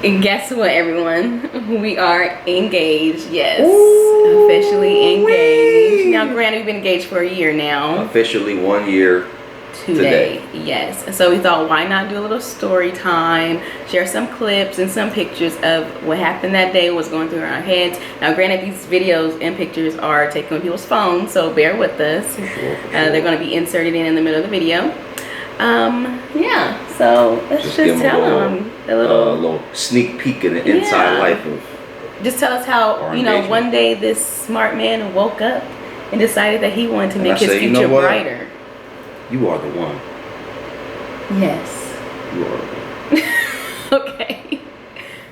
And guess what, everyone? We are engaged. Yes. Ooh, Officially engaged. wee. Now, granted, we've been engaged for a year now. Officially 1 year Today. Yes. So we thought, why not do a little story time, share some clips and some pictures of what happened that day, what's going through our heads. Now, granted, these videos and pictures are taken with people's phones, so bear with us. For sure. They're going to be inserted in the middle of the video. Yeah. So let's just tell them a little sneak peek in the inside life of. Just tell us how, our you know, engagement. one day this smart man woke up and decided that he wanted to And make I his said, you future know what? brighter. You are the one. Yes. You are the one. Okay.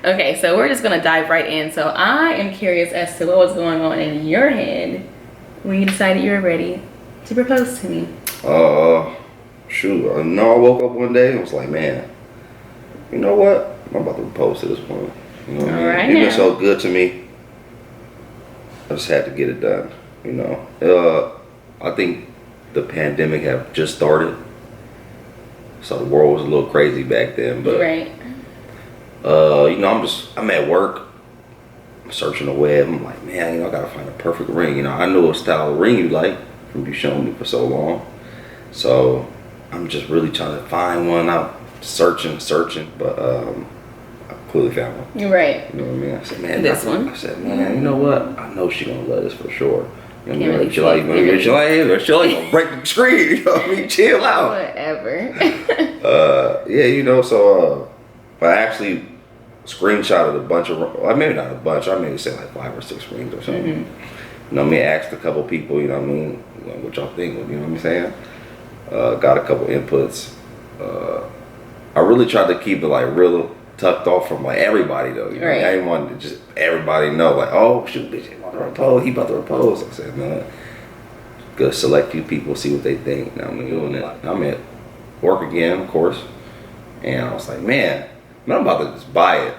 Okay, so we're just gonna dive right in. So I am curious as to what was going on in your head when you decided you were ready to propose to me. Shoot. I know I woke up one day and was like, man, you know what? I'm about to propose to this woman. You know what I mean? Alright You've been now. so good to me. I just had to get it done. You know. I think the pandemic had just started. So the world was a little crazy back then. But Right. you know, I'm at work. I'm searching the web. I'm like, man, you know, I gotta find a perfect ring. You know, I know what style of ring you like from you showing me for so long. So I'm just really trying to find one out, searching, but I clearly found one. Right. You know what I mean? I said, man, This one? I said, man, you know what? I know she gonna love this for sure. You know Can't what I really mean? She gonna break the screen. You know what I mean? Chill out. Whatever. Yeah, you know, so I actually screenshotted a bunch of, well, maybe not a bunch, I maybe say like 5 or 6 rings or something. You know what I mean? Asked a couple people, you know what I mean, what y'all think, you know what I'm saying? Got a couple inputs. I really tried to keep it like real tucked off from like everybody though. You know? Right. I didn't want to just everybody know like, oh shoot, bitch, he about to propose, he about to propose. I said, no, good select few people, see what they think. You know what I mean? Doing it. I'm at work again, of course. And I was like, man, I'm about to just buy it.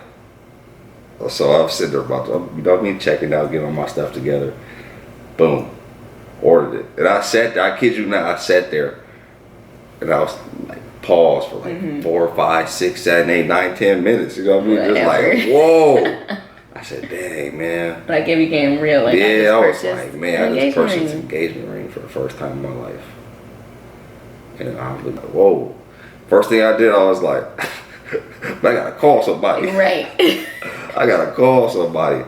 So I was sitting there about to, you know what I mean, checking out, getting all my stuff together. Boom. Ordered it. And I sat there, I kid you not, I sat there and I was like paused for like 4, 5, 6, 7, 8, 9, 10 minutes. You know what I mean? Just Whatever. like, whoa. I said, dang, man. Like it became real. Like Yeah, I was purchased like, man, an this person's ring. engagement ring for the first time in my life. And I was like, whoa. First thing I did, I was like, I gotta call somebody. Right. I gotta call somebody.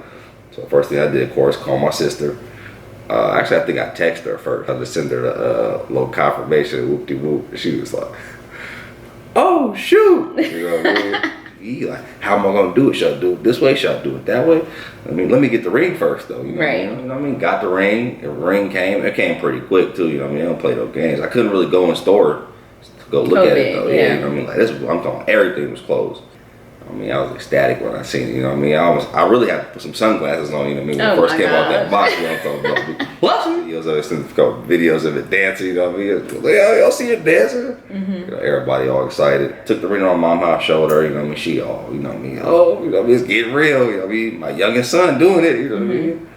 So first thing I did, of course, call my sister. Actually, I think I texted her first. I just sent her the little confirmation, whoop-de-whoop. She was like, oh, shoot. You know what I mean? He like, how am I gonna do it? Should I do it this way? Should I do it that way? I mean, let me get the ring first, though. You know Right. What I mean? Got the ring. The ring came. It came pretty quick, too. You know what I mean? I don't play no games. I couldn't really go in store to go look at it, though. yeah. You know what I mean? Like, this, I'm talking, everything was closed. I mean, I was ecstatic when I seen it, you know what I mean? I really had to put some sunglasses on, you know what I mean? When it Oh first my came out that gosh. box, you know what I'm talking about? Watch videos of it, sent a couple videos of it dancing, you know what I mean? Like, oh, y'all see it dancing? You know, everybody all excited. Took the ring on my mom's showed her, you know what I mean? She all, you know what I mean? Oh, you know what I mean? It's getting real, you know what I mean? My youngest son doing it, you know what I mean?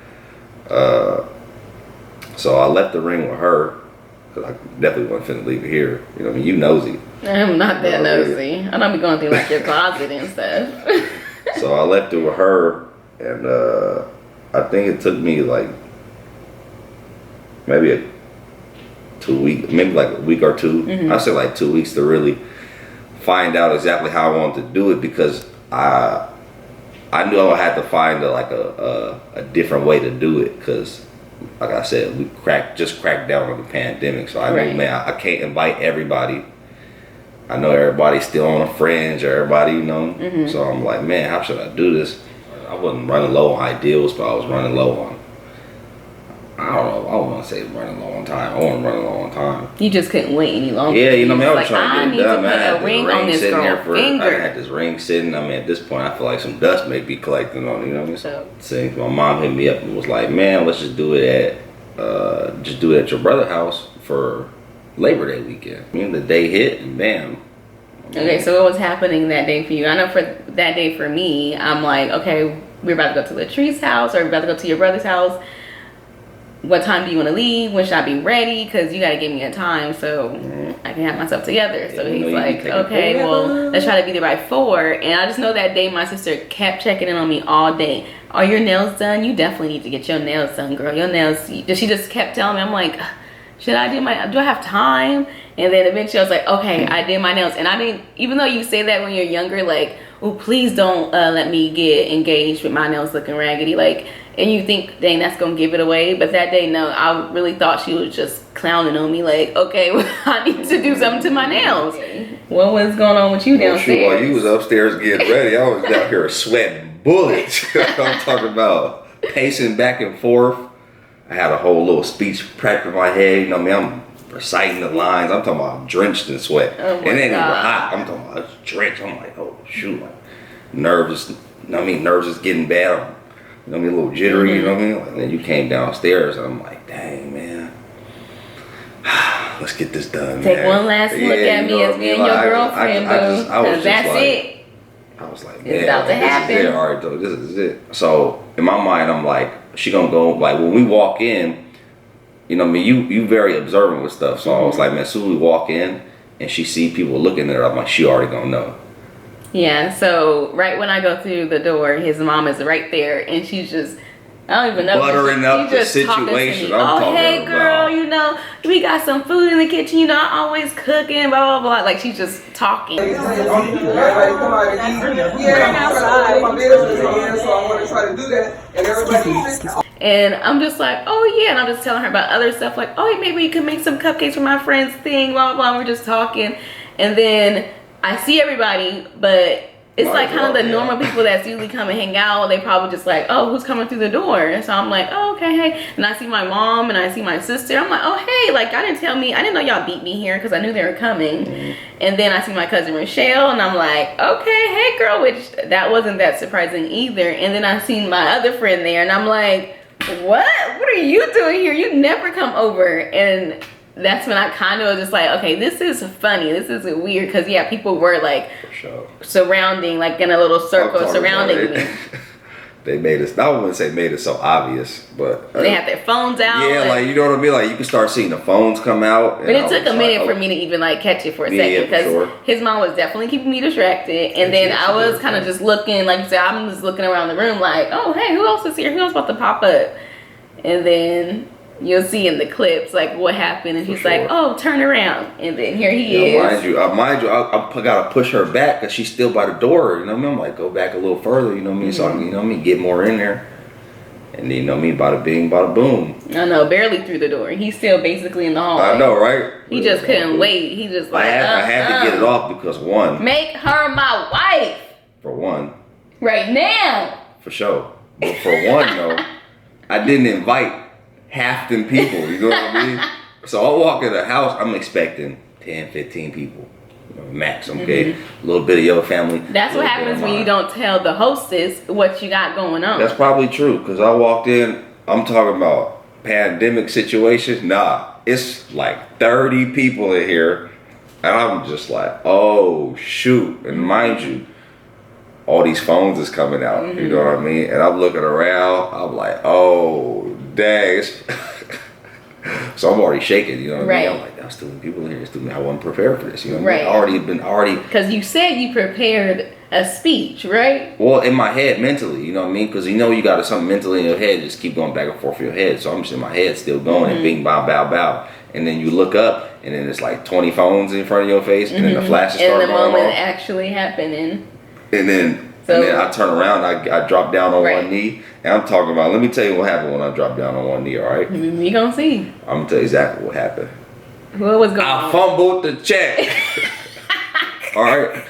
So I left the ring with her, because I definitely wasn't finna leave it here. You know what I mean? You nosy. I'm not that No, nosy. I don't be going through like your closet and stuff. So I left it with her, and I think it took me like maybe 2 weeks, maybe like a week or two. I said like 2 weeks to really find out exactly how I wanted to do it, because I knew I had to find a different way to do it, because like I said, we just cracked down on the pandemic. So I Right. knew, man, I can't invite everybody. I know everybody's still on the fringe, or everybody, you know. So I'm like, man, how should I do this? I wasn't running low on ideals, but I was running low on, I don't know, I don't want to say running low on time. I wasn't running low on time. You just couldn't wait any longer. Yeah, you know what I mean? I was Like, trying to need get it to done, man. I put had a this ring on this sitting here girl's for, I finger. had this ring sitting. I mean, at this point, I feel like some dust may be collecting on it, you know what I mean? So- See, my mom hit me up and was like, man, let's just do it at your brother's house for Labor Day weekend. I mean, the day hit, and bam. Okay, so what was happening that day for you? I know for that day for me, I'm like, okay, we're about to go to Latrice's house, or we're about to go to your brother's house. what time do you want to leave? When should I be ready? Because you got to give me a time so I can have myself together. So he's like, okay, well, let's try to be there by 4. And I just know that day my sister kept checking in on me all day. Are your nails done? You definitely need to get your nails done, girl. Your nails. She just kept telling me. I'm like, do I have time? And then eventually I was like, okay, I did my nails. And I didn't, even though you say that when you're younger, like, oh, please don't let me get engaged with my nails looking raggedy. Like, and you think, dang, that's gonna give it away. But that day, no, I really thought she was just clowning on me. Like, okay, well, I need to do something to my nails. What was going on with you downstairs? Shoot, while you was upstairs getting ready, I was down here sweating bullets. I'm talking about pacing back and forth. I had a whole little speech prepped in my head. You know what I mean? I'm reciting the lines. I'm talking about I'm drenched in sweat. Oh, and it ain't even God. hot. I'm talking about it's drenched. I'm like, oh, shoot. Like, nerves, you know what I mean? Nerves is getting bad. You know what I mean? A little jittery, you know what I mean? And then you came downstairs and I'm like, dang, man. Let's get this done, Take man. one last look at me as being your girlfriend, boo. Because that's like, it. I was like, man, It's about to this happen. is it. All right, though, this is it. So in my mind, I'm like, she gonna go, like when we walk in, you know what I mean? You very observant with stuff. So I was like, man, as soon as we walk in and she see people looking at her, I'm like, she already gonna know. Yeah, so right when I go through the door, his mom is right there, and she's just, I don't even know. Buttering up the situation. I'm talking hey, girl, about. you know, we got some food in the kitchen. You know, I always cooking, blah, blah, blah. Like, she's just talking. And I'm just like, oh, yeah. And I'm just telling her about other stuff, like, oh, maybe you could make some cupcakes for my friend's thing, blah, blah, blah. And we're just talking. And then I see everybody, but it's like kind of the normal people that's usually come and hang out. They probably just like, oh, who's coming through the door? And so I'm like, oh, okay, hey. And I see my mom and I see my sister. I'm like, oh, hey, like, I didn't know y'all beat me here because I knew they were coming. And then I see my cousin Rochelle and I'm like, okay, hey, girl, which that wasn't that surprising either. And then I seen my other friend there and I'm like, what are you doing here? You never come over. And that's when I kind of was just like, okay, this is funny. This is weird because, yeah, people were like surrounding, like in a little circle surrounding me. They made us, I wouldn't say made it so obvious, but they had their phones out. Yeah, like, you know what I mean? Like, you can start seeing the phones come out. But it took a minute for me to even like catch it for a second because his mom was definitely keeping me distracted. And then I was kind of just looking, like you said, I'm just looking around the room like, oh, hey, who else is here? Who else about to pop up? And then you'll see in the clips like what happened, and he's like, "Oh, turn around," and then here he is. Mind you, I gotta push her back because she's still by the door. You know what I mean? I'm like, go back a little further. You know what I mean? So I can, you know what I mean, get more in there. And then, you know what I mean, bada bing, bada boom. I know, barely through the door. He's still basically in the hallway. I know, right? He just couldn't wait. He just like, I had to get it off because one, make her my wife. For one. Right now. For sure. But for one though, I didn't invite half them people, you know what I mean? So I walk in the house, I'm expecting 10, 15 people, you know, max, okay? A little bit of your family. That's what happens when you don't tell the hostess what you got going on. That's probably true, because I walked in, I'm talking about pandemic situations. Nah, it's like 30 people in here, and I'm just like, oh, shoot. And mind you, all these phones is coming out, you know what I mean? And I'm looking around, I'm like, oh, dang. So I'm already shaking, you know what I mean? I'm like, that's too many people in here. It's too many. I wasn't prepared for this, you know what I mean? Already. Because you said you prepared a speech, right? Well, in my head, mentally, you know what I mean? Because you know you got something mentally in your head, just keep going back and forth in your head. So I'm just in my head still going and bing, bow, bow, bow. And then you look up, and then it's like 20 phones in front of your face, and then the flashes start going on. And the moment actually happening. And then I turn around, I drop down on one knee, and I'm talking about, let me tell you what happened when I dropped down on one knee, all right? We gonna see. I'm gonna tell you exactly what happened. What was going on? I fumbled the check. All right?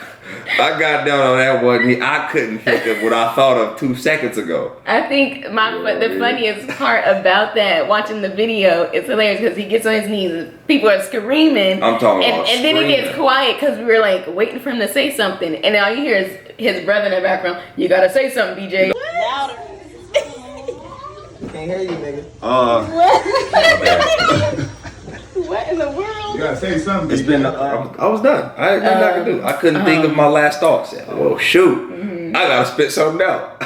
I got down on that one knee. I couldn't think of what I thought of 2 seconds ago. I think the funniest part about that, watching the video, it's hilarious because he gets on his knees and people are screaming. I'm talking about and then he gets quiet because we were like waiting for him to say something. And all you hear is his brother in the background. You gotta say something, BJ. Louder. Can't hear you, nigga. What in the world? You gotta say something. It's been, I was done. I had nothing I could do. I couldn't think of my last thoughts. Well, shoot. I gotta spit something out.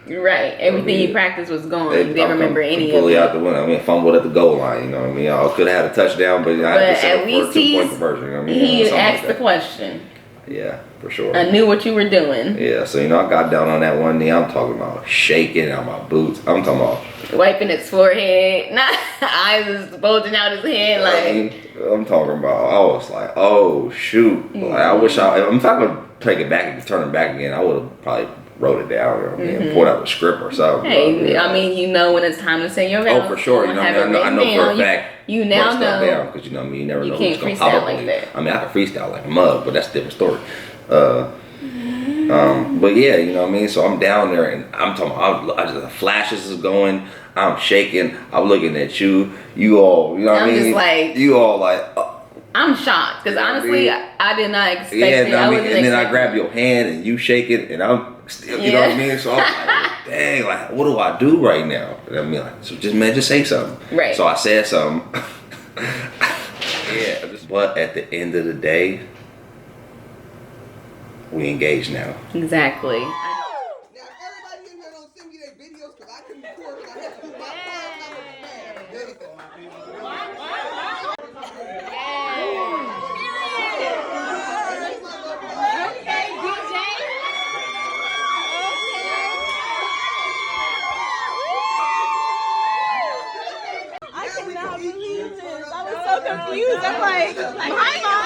Right. Everything you practiced was gone. You didn't remember any of completely it. out the window. I mean, fumbled at the goal line. You know what I mean? I could have had a touchdown, but I had to settle at for a least 2-point conversion. You know what I mean? he Something asked like the that. question. Yeah, for sure. I knew what you were doing. Yeah, so I got down on that one knee. I'm talking about shaking out my boots. I'm talking about Wiping his forehead. Not eyes is bulging out his head like. I'm talking about. I was like, oh shoot! Like, I wish if I'm gonna take it back and turn it back again, I would have probably wrote it down or pulled out a script or something. Hey, I mean, when it's time to say your vows. Oh, for sure. You know what I mean? I know for a fact. You now know. Because you know what I mean? You never know can't who's gonna pop freestyle up like on you. that. I mean, I can freestyle like a mug, but that's a different story. But yeah, you know what I mean? So I'm down there and I'm talking about, the flashes is going, I'm shaking, I'm looking at you all, you know what I mean? I'm just like, you all like, I'm shocked because honestly, I did not expect yeah, it. no, I mean, and then I grab your hand and you shake it and I'm still, you know what I mean? So I'm like, dang, like, what do I do right now? And I mean, like, so just say something. Right. So I said something. But at the end of the day, we engaged now. Exactly. Now, everybody in here don't send me their videos because I couldn't record because I had to do my part. I cannot believe this. I was so confused. I'm like, hi, Mom.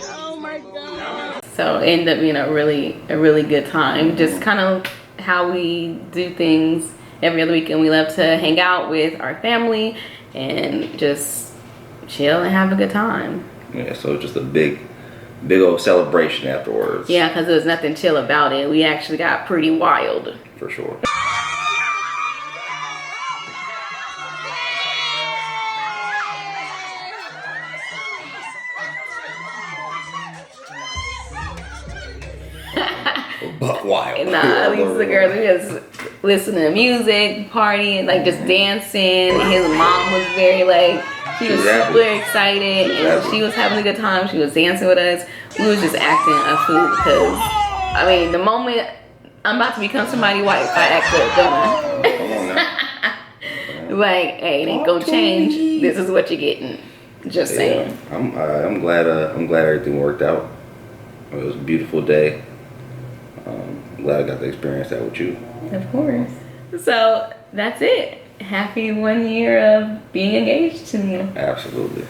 Oh my God. So it ended up being a really good time. Just kind of how we do things every other weekend. We love to hang out with our family and just chill and have a good time. Yeah, so just a big old celebration afterwards. Yeah, because there was nothing chill about it. We actually got pretty wild. For sure. Buck wild. Nah, at least the girls, we was listening to music, partying, like just dancing. His mom was very like, she was super excited and she was having a good time. She was dancing with us. We was just acting a fool because, I mean, the moment I'm about to become somebody's wife, I act up, don't I? Like, hey, it ain't gonna change. This is what you're getting. Just saying. I'm glad everything worked out. It was a beautiful day. I'm glad I got to experience that with you. Of course. So that's it. Happy 1 year of being engaged to me. Absolutely.